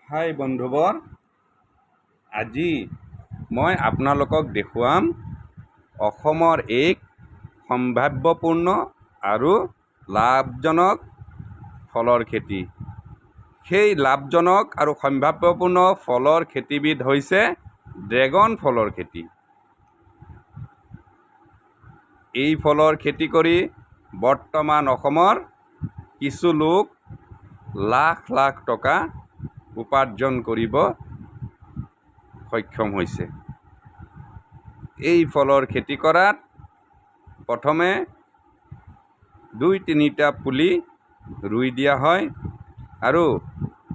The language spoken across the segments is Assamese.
হাই বন্ধুবৰ, আজি মই আপোনালোকক দেখুৱাম অসমৰ এক সম্ভাৱ্যপূৰ্ণ আৰু লাভজনক ফলৰ খেতি। সেই লাভজনক আৰু সম্ভাৱ্যপূৰ্ণ ফলৰ খেতিবিধ হৈছে ড্ৰেগন ফলৰ খেতি। এই ফলৰ খেতি কৰি বৰ্তমান অসমৰ কিছু লোক লাখ লাখ টকা উপাৰ্জন কৰিব সক্ষম হৈছে। এই ফলৰ খেতি কৰাত প্ৰথমে 2-3টা পুলি ৰুই দিয়া হয় আৰু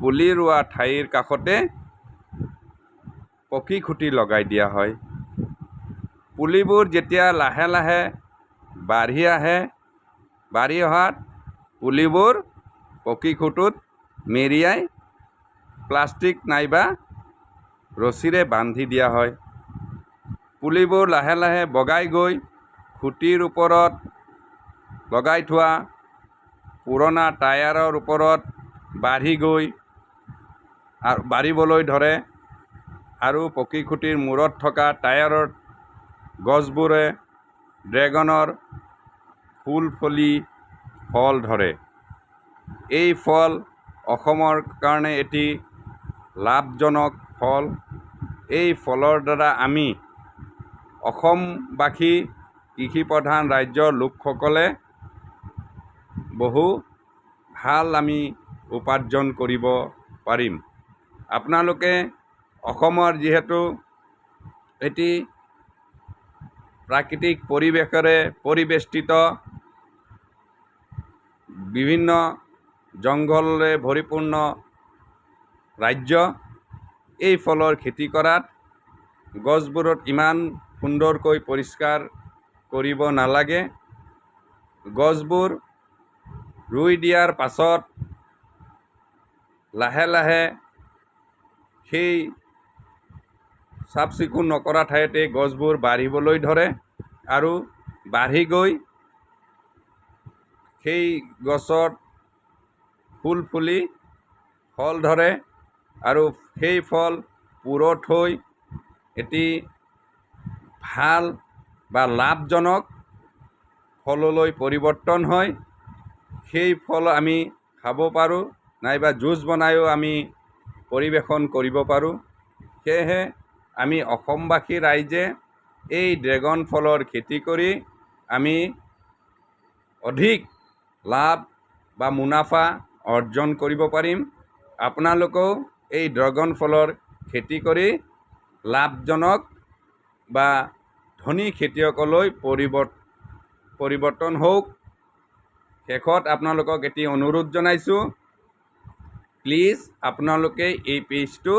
পুলি ৰোৱা ঠাইৰ কাষতে পকী খুঁটি লগাই দিয়া হয়। পুলিবোৰ যেতিয়া লাহে লাহে বাঢ়ি অহাত পুলিবোৰ পকী খুঁটোত মেৰিয়াই প্লাষ্টিক নাইবা ৰছীৰে বান্ধি দিয়া হয়। পুলিবোৰ লাহে লাহে বগাই গৈ খুঁটিৰ ওপৰত লগাই থোৱা পুৰণা টায়াৰৰ ওপৰত বাঢ়িবলৈ ধৰে আৰু পকী খুঁটিৰ মূৰত থকা টায়াৰৰ গছবোৰে ড্ৰেগনৰ ফুল ফুলি ফল ধৰে। এই ফল অসমৰ কাৰণে এটি লাভজনক ফল। এই ফলৰ দ্বাৰা আমি অসমবাসী কৃষিপ্ৰধান ৰাজ্যৰ লোকসকলে বহু ভাল আমি উপাৰ্জন কৰিব পাৰিম। আপোনালোকে অসমৰ যিহেতু এটি প্ৰাকৃতিক পৰিৱেশেৰে পৰিবেষ্টিত, বিভিন্ন জংঘলেৰে ভৰিপূৰ্ণ ৰাজ্য, এই ফলৰ খেতি কৰাত গছবোৰত ইমান সুন্দৰকৈ পৰিষ্কাৰ কৰিব নালাগে। গছবোৰ ৰুই দিয়াৰ পাছত লাহে লাহে সেই চাফ চিকুণ নকৰা ঠাইতে গছবোৰ বাঢ়িবলৈ ধৰে আৰু বাঢ়ি গৈ সেই গছত ফুল ফুলি ফল ধৰে আৰু সেই ফল পুৰঠ হৈ এটি ভাল বা লাভজনক ফললৈ পৰিৱৰ্তন হয়। সেই ফল আমি খাব পাৰোঁ নাইবা জুচ বনায়ো আমি পৰিৱেশন কৰিব পাৰোঁ। সেয়েহে আমি অসমবাসী ৰাইজে এই ড্ৰেগন ফলৰ খেতি কৰি আমি অধিক লাভ বা মুনাফা অৰ্জন কৰিব পাৰিম। আপোনালোকেও এই ড্ৰেগন ফলৰ খেতি কৰি লাভজনক বা ধনী খেতিয়কলৈ পৰিৱৰ্তন হওক। শেষত আপোনালোকক এটি অনুৰোধ জনাইছোঁ, প্লিজ আপোনালোকে এই পেজটো